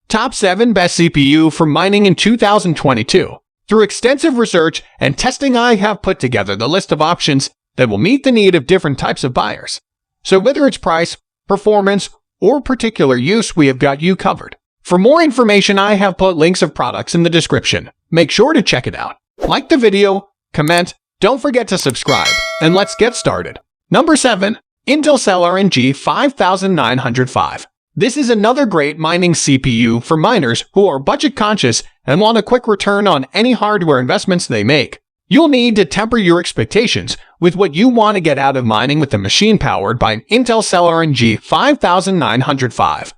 Top 7 Best CPU for Mining in 2022. Through extensive research and testing, I have put together the list of options that will meet the need of different types of buyers. So whether it's price, performance, or particular use, we have got you covered. For more information, I have put links of products in the description. Make sure to check it out. Like the video, comment, don't forget to subscribe, and let's get started. Number 7. Intel Celeron G5905. This is another great mining CPU for miners who are budget conscious and want a quick return on any hardware investments they make. You'll need to temper your expectations with what you want to get out of mining with a machine powered by an Intel Celeron G5905.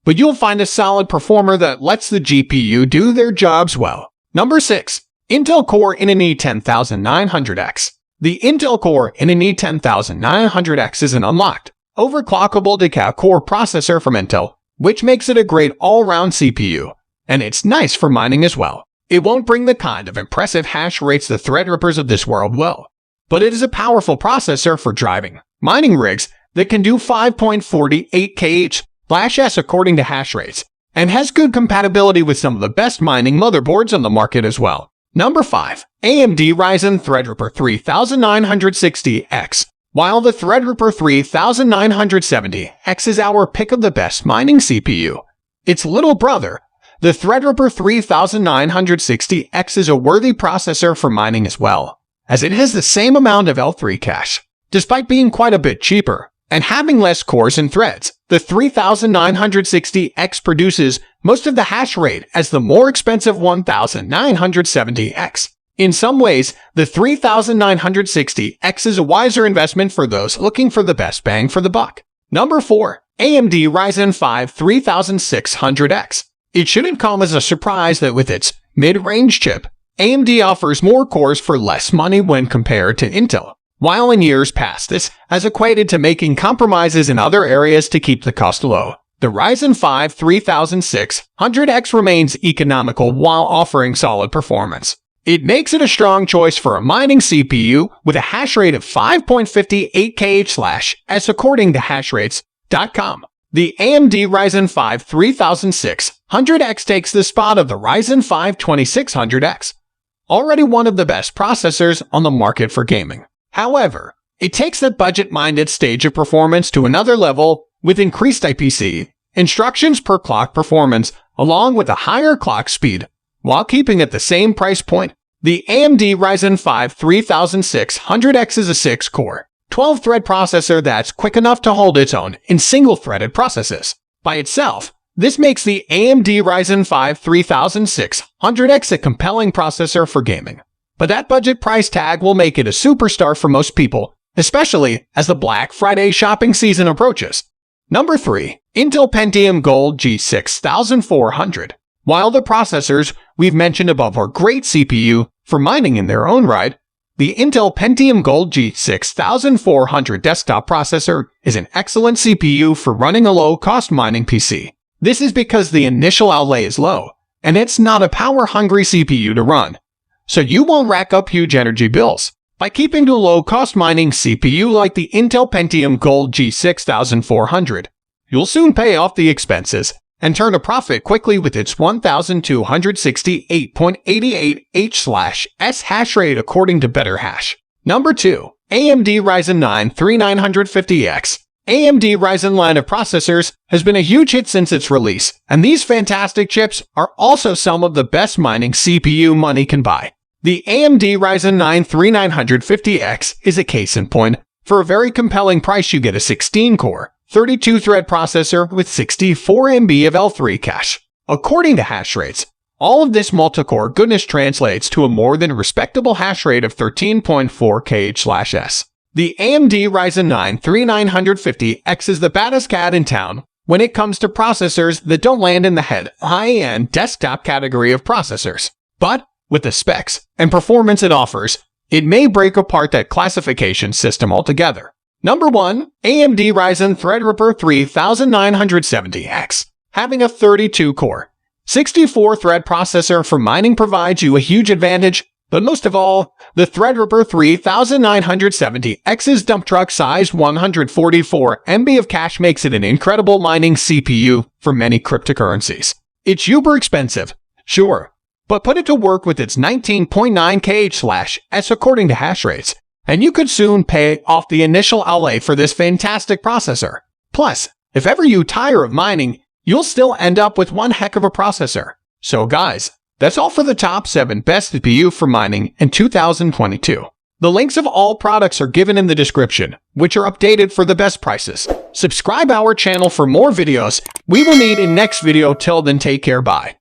But you'll find a solid performer that lets the GPU do their jobs well. Number 6. Intel Core i10900X. The Intel Core i10900X is an unlocked, overclockable decade-core processor from Intel, which makes it a great all-round CPU. And it's nice for mining as well. It won't bring the kind of impressive hash rates the Threadrippers of this world will, but it is a powerful processor for driving mining rigs that can do 5.48 kh/s according to hash rates, and has good compatibility with some of the best mining motherboards on the market as well. Number 5. AMD Ryzen Threadripper 3960X. While the Threadripper 3970X is our pick of the best mining CPU, its little brother, the Threadripper 3960X, is a worthy processor for mining as well, as it has the same amount of L3 cache. Despite being quite a bit cheaper and having less cores and threads, the 3960X produces most of the hash rate as the more expensive 1970X. In some ways, the 3960X is a wiser investment for those looking for the best bang for the buck. Number 4. AMD Ryzen 5 3600X. It shouldn't come as a surprise that with its mid-range chip, AMD offers more cores for less money when compared to Intel. While in years past this has equated to making compromises in other areas to keep the cost low, the Ryzen 5 3600X remains economical while offering solid performance. It makes it a strong choice for a mining CPU with a hash rate of 5.58 kh/s according to hashrates.com. The AMD Ryzen 5 3600X takes the spot of the Ryzen 5 2600X, already one of the best processors on the market for gaming. However, it takes that budget-minded stage of performance to another level with increased IPC, instructions per clock performance, along with a higher clock speed, while keeping at the same price point. The AMD Ryzen 5 3600X is a 6-core, 12-thread processor that's quick enough to hold its own in single-threaded processes. By itself, this makes the AMD Ryzen 5 3600X a compelling processor for gaming. But that budget price tag will make it a superstar for most people, especially as the Black Friday shopping season approaches. Number 3. Intel Pentium Gold G6400. While the processors we've mentioned above are great CPU for mining in their own right, the Intel Pentium Gold G6400 desktop processor is an excellent CPU for running a low-cost mining PC. This is because the initial outlay is low, and it's not a power-hungry CPU to run, so you won't rack up huge energy bills. By keeping to a low-cost mining CPU like the Intel Pentium Gold G6400, you'll soon pay off the expenses and turn a profit quickly with its 1268.88 h/s hash rate according to BetterHash. Number 2. AMD Ryzen 9 3950X. AMD Ryzen line of processors has been a huge hit since its release, and these fantastic chips are also some of the best mining CPU money can buy. The AMD Ryzen 9 3950X is a case in point. For a very compelling price, you get a 16-core, 32-thread processor with 64 MB of L3 cache. According to hash rates, all of this multi-core goodness translates to a more than respectable hash rate of 13.4 kh/s. The AMD Ryzen 9 3950X is the baddest cat in town when it comes to processors that don't land in the high-end desktop category of processors. But with the specs and performance it offers, it may break apart that classification system altogether. Number 1. AMD Ryzen Threadripper 3970X. Having a 32-core, 64-thread processor for mining provides you a huge advantage, but most of all, the Threadripper 3970X's dump truck size 144 MB of cache makes it an incredible mining CPU for many cryptocurrencies. It's uber expensive, sure, but put it to work with its 19.9 kH/s according to hash rates, and you could soon pay off the initial outlay for this fantastic processor. Plus, if ever you tire of mining, you'll still end up with one heck of a processor. So guys, that's all for the top 7 best CPU for mining in 2022. The links of all products are given in the description, which are updated for the best prices. Subscribe our channel for more videos. We will meet in next video. Till then, take care, bye.